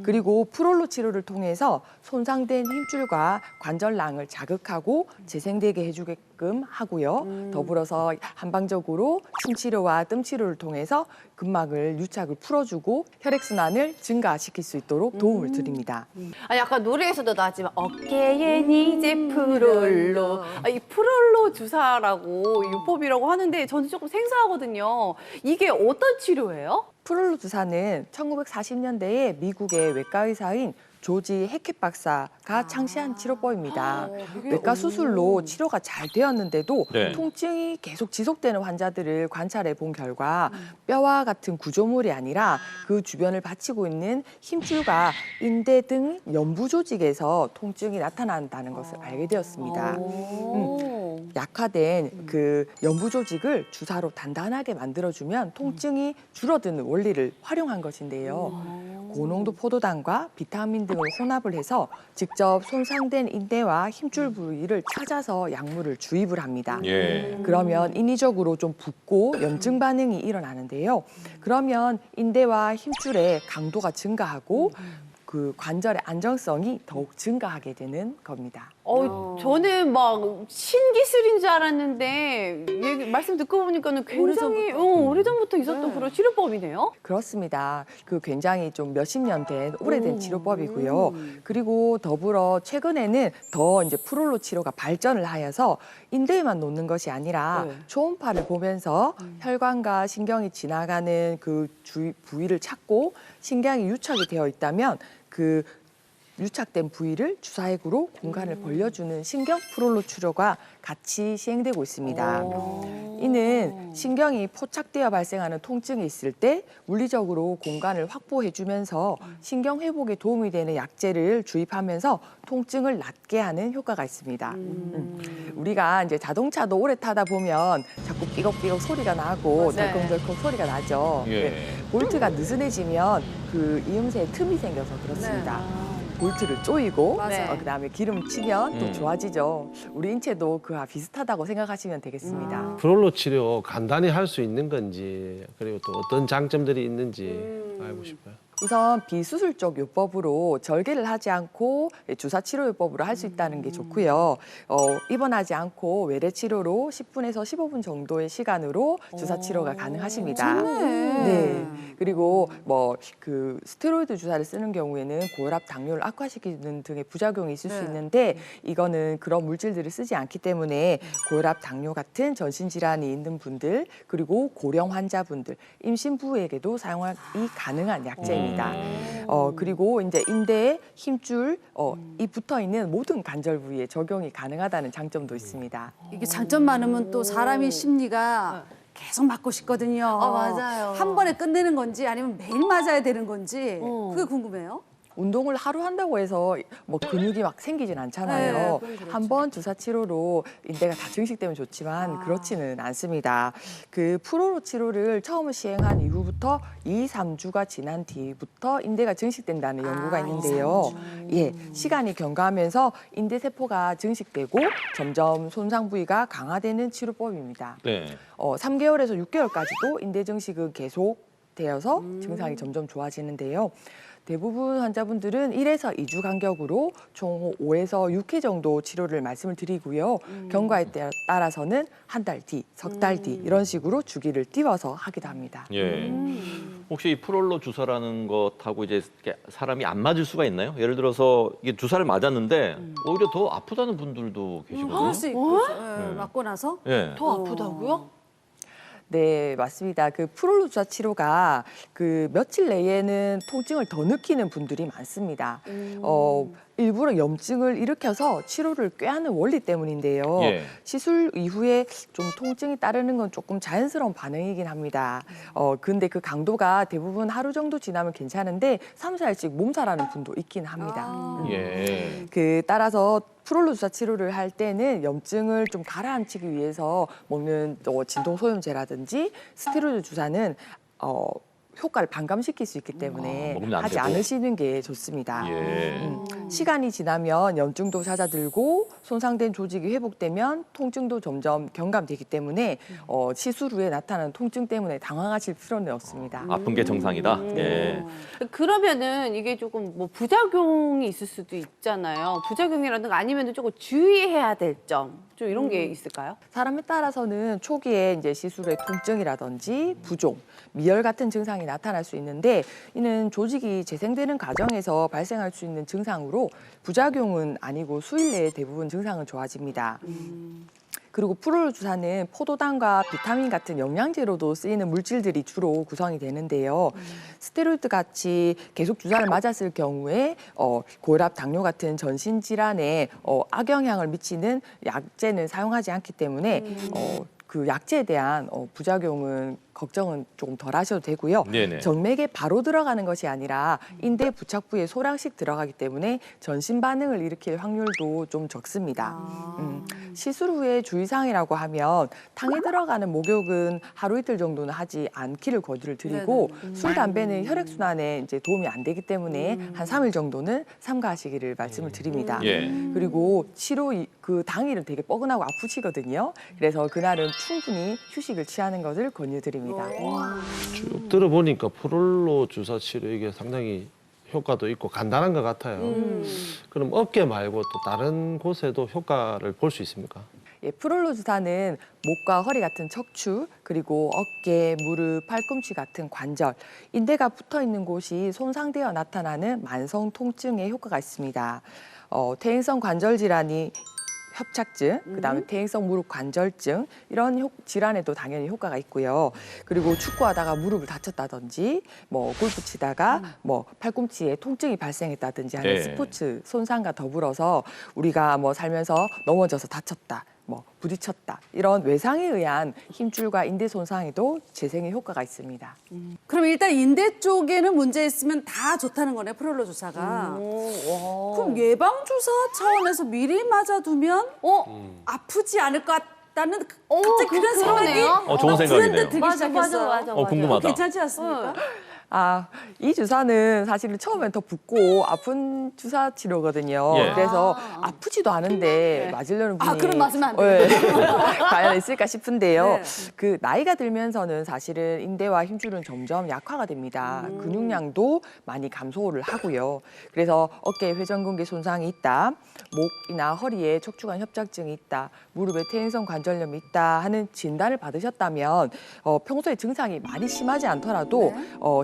그리고 프롤로 치료를 통해서 손상된 힘줄과 관절낭을 자극하고 재생되게 해주게끔 하고요. 더불어서 한방적으로 침치료와 뜸치료를 통해서 근막을 유착을 풀어주고 혈액순환을 증가시킬 수 있도록 도움을 드립니다. 약간 노래에서도 나왔지만 어깨엔 이제 프롤로. 이 프롤로 주사라고 유법이라고 하는데 저는 조금 생소하거든요. 이게 어떤 치료예요? 프롤로 주사는 1940년대에 미국의 외과 의사인 조지 해켓 박사가 창시한 치료법입니다. 외과 수술로 치료가 잘 되었는데도 통증이 계속 지속되는 환자들을 관찰해 본 결과 뼈와 같은 구조물이 아니라 그 주변을 받치고 있는 힘줄과 인대 등 연부 조직에서 통증이 나타난다는 것을 알게 되었습니다. 약화된 그 연부 조직을 주사로 단단하게 만들어주면 통증이 줄어드는 원리를 활용한 것인데요. 고농도 포도당과 비타민 등을 혼합을 해서 직접 손상된 인대와 힘줄 부위를 찾아서 약물을 주입을 합니다. 그러면 인위적으로 좀 붓고 염증 반응이 일어나는데요. 그러면 인대와 힘줄의 강도가 증가하고 그 관절의 안정성이 더욱 증가하게 되는 겁니다. 저는 막 신기술인 줄 알았는데 말씀 듣고 보니까는 굉장히 오래전부터 있었던 그런 치료법이네요. 그렇습니다. 그 굉장히 좀 몇십 년 된 오래된 치료법이고요. 그리고 더불어 최근에는 더 이제 프롤로 치료가 발전을 하여서 인대에만 놓는 것이 아니라 초음파를 보면서 혈관과 신경이 지나가는 그 주위 부위를 찾고 신경이 유착이 되어 있다면 그 유착된 부위를 주사액으로 공간을 벌려주는 신경 프롤로 치료가 같이 시행되고 있습니다. 이는 신경이 포착되어 발생하는 통증이 있을 때 물리적으로 공간을 확보해주면서 신경 회복에 도움이 되는 약제를 주입하면서 통증을 낫게 하는 효과가 있습니다. 우리가 이제 자동차도 오래 타다 보면 자꾸 삐걱삐걱 소리가 나고 덜컹덜컹 소리가 나죠. 볼트가 느슨해지면 그 이음새에 틈이 생겨서 그렇습니다. 볼트를 조이고 그다음에 기름을 치면 또 좋아지죠. 우리 인체도 그와 비슷하다고 생각하시면 되겠습니다. 프롤로 치료 간단히 할 수 있는 건지 그리고 또 어떤 장점들이 있는지 알고 싶어요. 우선 비수술적 요법으로 절개를 하지 않고 주사 치료 요법으로 할 수 있다는 게 좋고요. 입원하지 않고 외래 치료로 10분에서 15분 정도의 시간으로 주사 치료가 가능하십니다. 네. 그리고 뭐 그 스테로이드 주사를 쓰는 경우에는 고혈압, 당뇨를 악화시키는 등의 부작용이 있을 수 있는데 이거는 그런 물질들을 쓰지 않기 때문에 고혈압, 당뇨 같은 전신 질환이 있는 분들 그리고 고령 환자분들, 임신부에게도 사용이 가능한 약제입니다. 그리고 이제 인대에 힘줄 이 붙어 있는 모든 관절 부위에 적용이 가능하다는 장점도 있습니다. 이게 장점 많으면 또 사람의 심리가 계속 맞고 싶거든요. 맞아요. 한 번에 끝내는 건지 아니면 매일 맞아야 되는 건지 그게 궁금해요. 운동을 하루 한다고 해서 뭐 근육이 막 생기진 않잖아요. 한 번 주사 치료로 인대가 다 증식되면 좋지만 그렇지는 않습니다. 그 프롤로 치료를 처음 시행한 이후부터 2, 3주가 지난 뒤부터 인대가 증식된다는 연구가 있는데요. 시간이 경과하면서 인대 세포가 증식되고 점점 손상 부위가 강화되는 치료법입니다. 3개월에서 6개월까지도 인대 증식은 계속되어서 증상이 점점 좋아지는데요. 대부분 환자분들은 1에서 2주 간격으로 총 5에서 6회 정도 치료를 말씀을 드리고요. 경과에 따라서는 한 달 뒤, 석 달 뒤 이런 식으로 주기를 띄워서 하기도 합니다. 혹시 이 프롤로 주사라는 것하고 이제 사람이 안 맞을 수가 있나요? 예를 들어서 이게 주사를 맞았는데 오히려 더 아프다는 분들도 계시거든요. 그럴 수 있고 맞고 나서 더 아프다고요? 네, 맞습니다. 그 프롤로 주사 치료가 그 며칠 내에는 통증을 더 느끼는 분들이 많습니다. 일부러 염증을 일으켜서 치료를 꾀하는 원리 때문인데요. 시술 이후에 좀 통증이 따르는 건 조금 자연스러운 반응이긴 합니다. 근데 그 강도가 대부분 하루 정도 지나면 괜찮은데 3, 4일씩 몸살하는 분도 있긴 합니다. 그 따라서 프롤로 주사 치료를 할 때는 염증을 좀 가라앉히기 위해서 먹는 진통소염제라든지 스테로이드 주사는 효과를 반감시킬 수 있기 때문에 하지 않으시는 게 좋습니다. 시간이 지나면 염증도 잦아들고 손상된 조직이 회복되면 통증도 점점 경감되기 때문에 시술 후에 나타나는 통증 때문에 당황하실 필요는 없습니다. 아픈 게 정상이다. 그러면은 이게 조금 뭐 부작용이 있을 수도 있잖아요. 부작용이라든가 아니면 조금 주의해야 될 점, 좀 이런 게 있을까요? 사람에 따라서는 초기에 이제 시술의 통증이라든지 부종, 미열 같은 증상이 나타날 수 있는데 이는 조직이 재생되는 과정에서 발생할 수 있는 증상으로 부작용은 아니고 수일 내에 대부분 증상은 좋아집니다. 그리고 프롤로 주사는 포도당과 비타민 같은 영양제로도 쓰이는 물질들이 주로 구성이 되는데요. 스테로이드 같이 계속 주사를 맞았을 경우에 고혈압, 당뇨 같은 전신 질환에 악영향을 미치는 약제는 사용하지 않기 때문에 그 약제에 대한 부작용은 걱정은 조금 덜 하셔도 되고요. 정맥에 바로 들어가는 것이 아니라 인대 부착 부위에 소량씩 들어가기 때문에 전신 반응을 일으킬 확률도 좀 적습니다. 시술 후에 주의사항이라고 하면 탕에 들어가는 목욕은 하루 이틀 정도는 하지 않기를 권유를 드리고 술, 담배는 혈액순환에 이제 도움이 안 되기 때문에 한 3일 정도는 삼가하시기를 말씀을 드립니다. 그리고 치료 그 당일은 되게 뻐근하고 아프시거든요. 그래서 그날은 충분히 휴식을 취하는 것을 권유드립니다. 쭉 들어보니까 프롤로 주사 치료 이게 상당히 효과도 있고 간단한 것 같아요. 그럼 어깨 말고 또 다른 곳에도 효과를 볼 수 있습니까? 예, 프롤로 주사는 목과 허리 같은 척추, 그리고 어깨, 무릎, 팔꿈치 같은 관절, 인대가 붙어 있는 곳이 손상되어 나타나는 만성 통증에 효과가 있습니다. 퇴행성 관절 질환이 협착증, 그다음에 퇴행성 무릎 관절증 이런 질환에도 당연히 효과가 있고요. 그리고 축구하다가 무릎을 다쳤다든지, 뭐 골프 치다가 뭐 팔꿈치에 통증이 발생했다든지 하는 네. 스포츠 손상과 더불어서 우리가 뭐 살면서 넘어져서 다쳤다, 뭐 부딪혔다 이런 외상에 의한 힘줄과 인대 손상에도 재생의 효과가 있습니다. 그럼 일단 인대 쪽에는 문제 있으면 다 좋다는 거네, 프롤로 주사가. 그럼 예방 주사 차원에서 미리 맞아두면 아프지 않을 것 같다는 갑자기 그런 생각이 좋은 생각이네요. 들기 맞아, 시작했어. 맞아, 맞아. 궁금하다. 괜찮지 않습니까? 이 주사는 사실은 처음엔 더 붓고 아픈 주사 치료거든요. 예. 그래서 아프지도 않은데 맞으려는 분이 그럼 맞으면 안 돼요? 과연 있을까 싶은데요. 네. 그 나이가 들면서는 사실은 인대와 힘줄은 점점 약화가 됩니다. 근육량도 많이 감소를 하고요. 그래서 어깨에 회전근개 손상이 있다, 목이나 허리에 척추관 협착증이 있다, 무릎에 퇴행성 관절염이 있다 하는 진단을 받으셨다면 평소에 증상이 많이 심하지 않더라도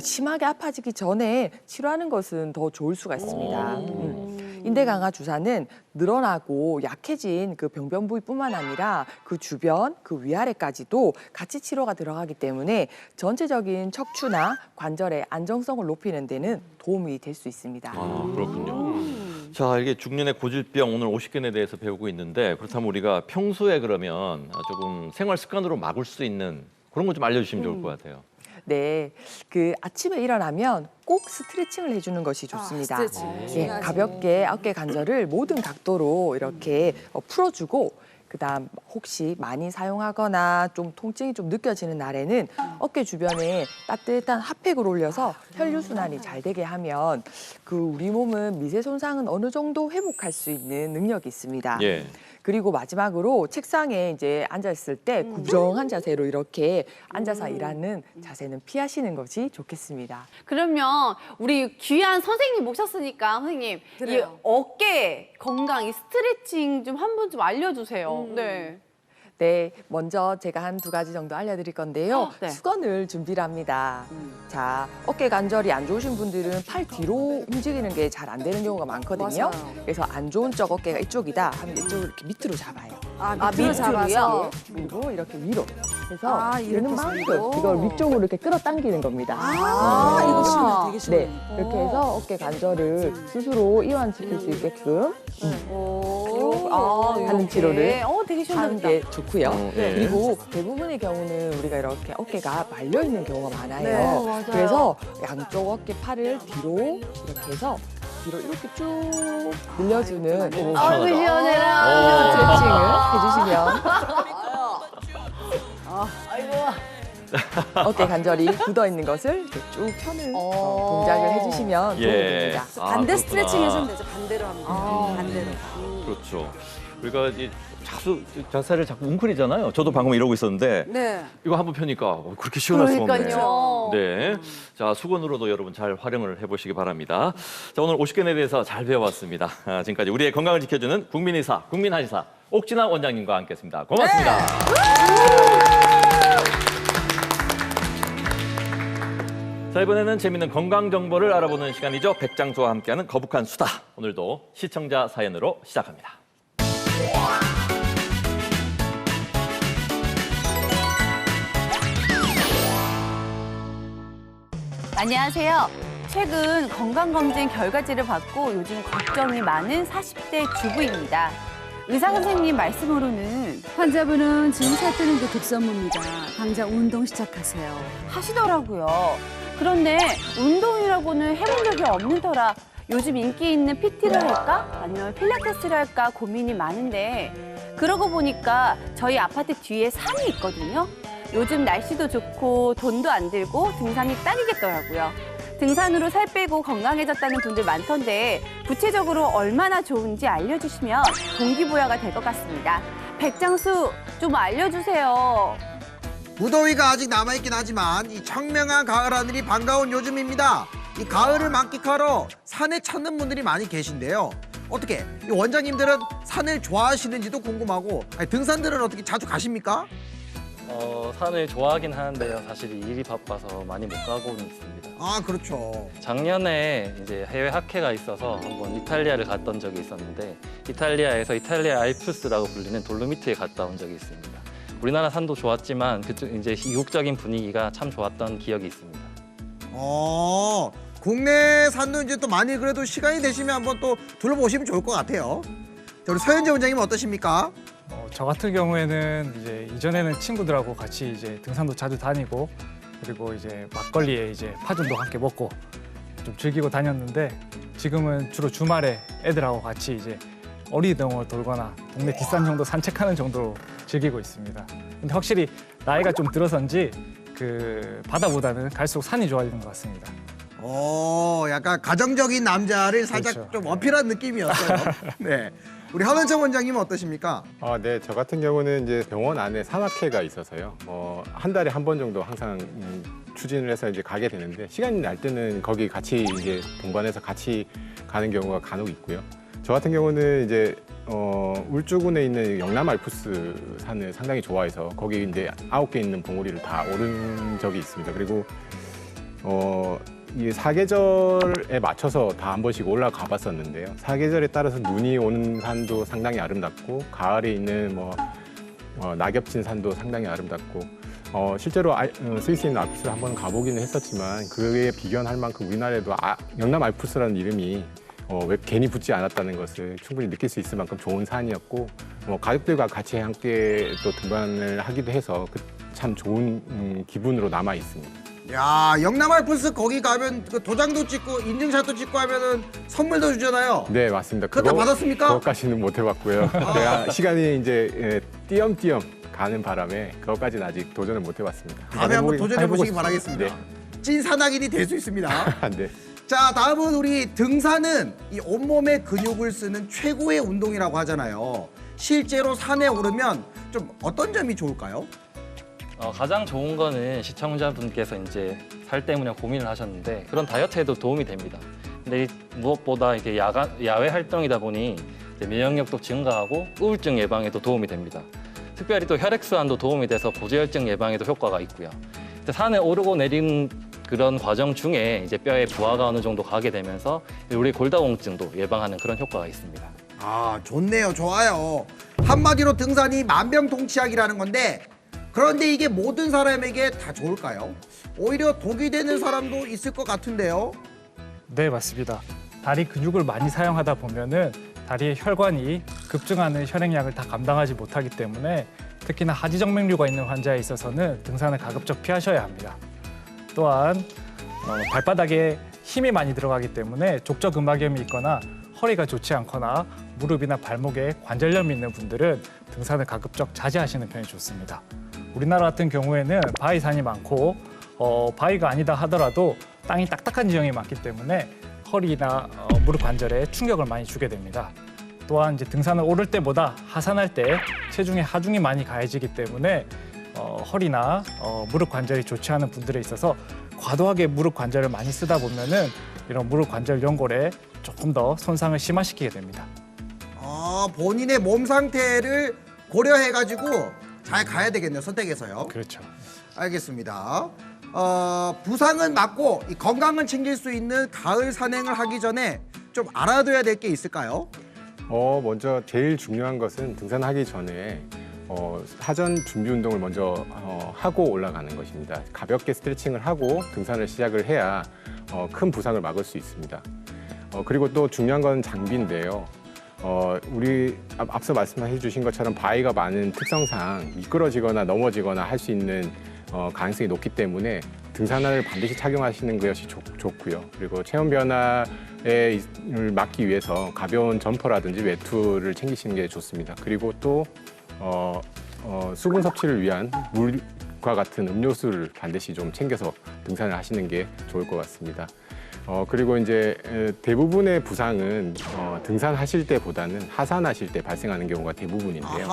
심하게 아파지기 전에 치료하는 것은 더 좋을 수가 있습니다. 인대 강화 주사는 늘어나고 약해진 그 병변 부위뿐만 아니라 그 주변, 그 위아래까지도 같이 치료가 들어가기 때문에 전체적인 척추나 관절의 안정성을 높이는 데는 도움이 될 수 있습니다. 그렇군요. 자, 이게 중년의 고질병 오늘 50견에 대해서 배우고 있는데, 그렇다면 우리가 평소에 그러면 조금 생활 습관으로 막을 수 있는 그런 거 좀 알려주시면 좋을 것 같아요. 네, 그 아침에 일어나면 꼭 스트레칭을 해주는 것이 좋습니다. 스트레칭. 가볍게 어깨 관절을 모든 각도로 이렇게 풀어주고, 그다음 혹시 많이 사용하거나 좀 통증이 좀 느껴지는 날에는 어깨 주변에 따뜻한 핫팩을 올려서 혈류 순환이 잘 되게 하면 그 우리 몸은 미세 손상은 어느 정도 회복할 수 있는 능력이 있습니다. 예. 그리고 마지막으로 책상에 이제 앉았을 때 구정한 자세로 이렇게 앉아서 일하는 자세는 피하시는 것이 좋겠습니다. 그러면 우리 귀한 선생님 모셨으니까 선생님 이 그래요. 어깨 건강, 이 스트레칭 좀 한 번 좀 알려주세요. 네. 네, 먼저 제가 한 2가지 정도 알려드릴 건데요. 네. 수건을 준비를 합니다. 자, 어깨 관절이 안 좋으신 분들은 팔 뒤로 움직이는 게 잘 안 되는 경우가 많거든요. 맞아요. 그래서 안 좋은 쪽 어깨가 이쪽이다 하면 이쪽을 이렇게 밑으로 잡아요. 밑으로 잡아서. 그리고 이렇게 위로 해서 이렇게 되는 해서 만큼 위로. 이걸 위쪽으로 이렇게 끌어당기는 겁니다. 이거 시원해, 되게 시원해. 네, 이렇게 해서 어깨 관절을 스스로 이완시킬 수 있게끔 하는 치료를 되게 하는 시원합니다. 게 좋고요. 네. 그리고 대부분의 경우는 우리가 이렇게 어깨가 말려 있는 경우가 많아요. 네, 맞아요. 그래서 양쪽 어깨 팔을 뒤로 이렇게 해서 뒤로 이렇게 쭉 늘려주는 아이고 시원해라. 스트레칭을 해주시면 어깨 관절이 굳어 있는 것을 이렇게 쭉 펴는 동작을 해주시면 도움이 됩니다. 반대 그렇구나. 스트레칭 해주면 되죠. 반대로 하면 돼요. 반대로. 그렇죠. 우리가 이 자세를 자꾸 웅크리잖아요. 저도 방금 이러고 있었는데 네. 이거 한번 펴니까 그렇게 시원할 수가 없네요. 그러니까요. 네. 자, 수건으로도 여러분 잘 활용을 해보시기 바랍니다. 자, 오늘 50견에 대해서 잘 배워봤습니다. 지금까지 우리의 건강을 지켜주는 국민의사, 국민한의사 옥진아 원장님과 함께했습니다. 고맙습니다. 자, 이번에는 재밌는 건강 정보를 알아보는 시간이죠. 백장수와 함께하는 거북한 수다. 오늘도 시청자 사연으로 시작합니다. 안녕하세요. 최근 건강검진 결과지를 받고 요즘 걱정이 많은 40대 주부입니다. 의사 선생님 말씀으로는 환자분은 지금 살 빼는 게 급선무입니다. 당장 운동 시작하세요. 하시더라고요. 그런데 운동이라고는 해본 적이 없는 터라 요즘 인기 있는 PT를 할까? 아니면 필라테스를 할까 고민이 많은데 그러고 보니까 저희 아파트 뒤에 산이 있거든요. 요즘 날씨도 좋고 돈도 안 들고 등산이 딱이겠더라고요. 등산으로 살 빼고 건강해졌다는 분들 많던데 구체적으로 얼마나 좋은지 알려주시면 동기부여가 될 것 같습니다. 백장수 좀 알려주세요. 무더위가 아직 남아있긴 하지만 이 청명한 가을 하늘이 반가운 요즘입니다. 이 가을을 만끽하러 산을 찾는 분들이 많이 계신데요. 어떻게 이 원장님들은 산을 좋아하시는지도 궁금하고, 아니, 등산들은 어떻게 자주 가십니까? 산을 좋아하긴 하는데요. 사실 일이 바빠서 많이 못 가고는 있습니다. 아, 그렇죠. 작년에 이제 해외 학회가 있어서 한번 이탈리아를 갔던 적이 있었는데, 이탈리아에서 이탈리아 알프스라고 불리는 돌로미티에 갔다 온 적이 있습니다. 우리나라 산도 좋았지만 그쪽 이제 이국적인 분위기가 참 좋았던 기억이 있습니다. 국내 산도 이제 또 많이 그래도 시간이 되시면 한번 또 둘러보시면 좋을 것 같아요. 자, 우리 서현재 원장님 어떠십니까? 저 같은 경우에는 이제 이전에는 친구들하고 같이 이제 등산도 자주 다니고, 그리고 이제 막걸리에 이제 파전도 함께 먹고 좀 즐기고 다녔는데, 지금은 주로 주말에 애들하고 같이 이제 어리동을 돌거나 동네 뒷산 정도 산책하는 정도로 즐기고 있습니다. 근데 확실히 나이가 좀 들어서인지 그 바다보다는 갈수록 산이 좋아지는 것 같습니다. 약간 가정적인 남자를 살짝 그렇죠. 좀 어필한 느낌이었어요. 네. 우리 한원창 원장님은 어떠십니까? 네, 저 같은 경우는 이제 병원 안에 산악회가 있어서요. 한 달에 한 번 정도 항상 추진을 해서 이제 가게 되는데, 시간이 날 때는 거기 같이 이제 동반해서 같이 가는 경우가 간혹 있고요. 저 같은 경우는 이제 울주군에 있는 영남 알프스 산을 상당히 좋아해서 거기 이제 9개 있는 봉우리를 다 오른 적이 있습니다. 그리고 이 사계절에 맞춰서 다 한 번씩 올라가 봤었는데요. 사계절에 따라서 눈이 오는 산도 상당히 아름답고, 가을에 있는 낙엽진 산도 상당히 아름답고, 실제로 스위스에 있는 알프스를 한번 가보기는 했었지만, 그에 비견할 만큼 우리나라에도 영남 알프스라는 이름이 왜 괜히 붙지 않았다는 것을 충분히 느낄 수 있을 만큼 좋은 산이었고, 가족들과 같이 함께 또 등반을 하기도 해서 참 좋은 기분으로 남아 있습니다. 야, 영남 알프스 거기 가면 그 도장도 찍고 인증샷도 찍고 하면은 선물도 주잖아요. 네, 맞습니다. 그거 다 받았습니까? 그것까지는 못 해봤고요. 제가 시간이 이제 띄엄띄엄 가는 바람에 그것까지는 아직 도전을 못 해봤습니다. 다음에 한번 도전해 보시기 싶습니다. 바라겠습니다. 네. 찐 산악인이 될 수 있습니다. 네. 자, 다음은 우리 등산은 이 온몸의 근육을 쓰는 최고의 운동이라고 하잖아요. 실제로 산에 오르면 좀 어떤 점이 좋을까요? 가장 좋은 거는 시청자분께서 이제 살 때문에 고민을 하셨는데, 그런 다이어트에도 도움이 됩니다. 근데 무엇보다 이게 야외 활동이다 보니 이제 면역력도 증가하고 우울증 예방에도 도움이 됩니다. 특별히 또 혈액순환도 도움이 돼서 고지혈증 예방에도 효과가 있고요. 산에 오르고 내리는 그런 과정 중에 이제 뼈에 부하가 어느 정도 가게 되면서 우리 골다공증도 예방하는 그런 효과가 있습니다. 좋네요. 좋아요. 한마디로 등산이 만병통치약이라는 건데, 그런데 이게 모든 사람에게 다 좋을까요? 오히려 독이 되는 사람도 있을 것 같은데요. 네, 맞습니다. 다리 근육을 많이 사용하다 보면은 다리의 혈관이 급증하는 혈액량을 다 감당하지 못하기 때문에, 특히나 하지정맥류가 있는 환자에 있어서는 등산을 가급적 피하셔야 합니다. 또한 발바닥에 힘이 많이 들어가기 때문에 족저근막염이 있거나 허리가 좋지 않거나 무릎이나 발목에 관절염이 있는 분들은 등산을 가급적 자제하시는 편이 좋습니다. 우리나라 같은 경우에는 바위산이 많고, 바위가 아니다 하더라도 땅이 딱딱한 지형이 많기 때문에 허리나 무릎 관절에 충격을 많이 주게 됩니다. 또한 이제 등산을 오를 때보다 하산할 때 체중에 하중이 많이 가해지기 때문에 허리나 무릎 관절이 좋지 않은 분들에 있어서 과도하게 무릎 관절을 많이 쓰다 보면은 이런 무릎 관절 연골에 조금 더 손상을 심화시키게 됩니다. 본인의 몸 상태를 고려해가지고 잘 가야 되겠네요. 선택해서요. 그렇죠. 알겠습니다. 부상은 막고 이 건강을 챙길 수 있는 가을 산행을 하기 전에 좀 알아둬야 될 게 있을까요? 먼저 제일 중요한 것은 등산하기 전에 사전 준비 운동을 먼저 하고 올라가는 것입니다. 가볍게 스트레칭을 하고 등산을 시작을 해야 큰 부상을 막을 수 있습니다. 그리고 또 중요한 건 장비인데요. 우리 앞서 말씀해 주신 것처럼 바위가 많은 특성상 미끄러지거나 넘어지거나 할 수 있는 가능성이 높기 때문에 등산화를 반드시 착용하시는 것이 좋고요. 그리고 체온 변화를 막기 위해서 가벼운 점퍼라든지 외투를 챙기시는 게 좋습니다. 그리고 또 수분 섭취를 위한 물과 같은 음료수를 반드시 좀 챙겨서 등산을 하시는 게 좋을 것 같습니다. 그리고 이제 대부분의 부상은 등산하실 때보다는 하산하실 때 발생하는 경우가 대부분인데요.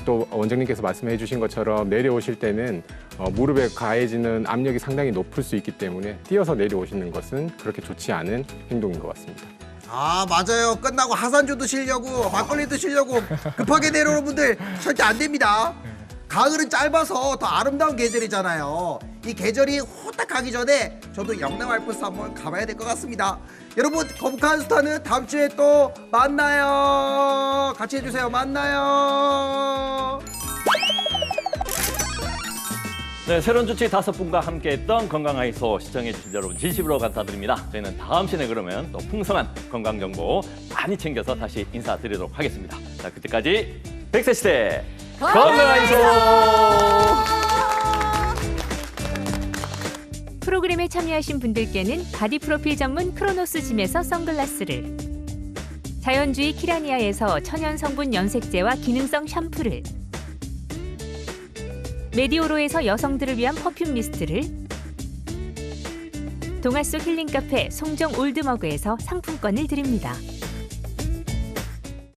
또 원장님께서 말씀해 주신 것처럼 내려오실 때는 무릎에 가해지는 압력이 상당히 높을 수 있기 때문에 뛰어서 내려오시는 것은 그렇게 좋지 않은 행동인 것 같습니다. 아 맞아요. 끝나고 하산주 드시려고 막걸리 드시려고 급하게 내려오는 분들 절대 안 됩니다. 가을은 짧아서 더 아름다운 계절이잖아요. 이 계절이 후딱 가기 전에 저도 영남 알프스 한번 가봐야 될 것 같습니다. 여러분 거북한 스타는 다음 주에 또 만나요. 같이 해주세요. 만나요. 네, 새로운 주치 5분과 함께했던 건강하이소 시청해주신 여러분 진심으로 감사드립니다. 저희는 다음 시간에 그러면 또 풍성한 건강 정보 많이 챙겨서 다시 인사드리도록 하겠습니다. 자, 그때까지 100세 시대 건강하이소! 프로그램에 참여하신 분들께는 바디 프로필 전문 크로노스 짐에서 선글라스를, 자연주의 키라니아에서 천연 성분 연색제와 기능성 샴푸를, 메디오로에서 여성들을 위한 퍼퓸 미스트를, 동화 속 힐링 카페 송정 올드머그에서 상품권을 드립니다.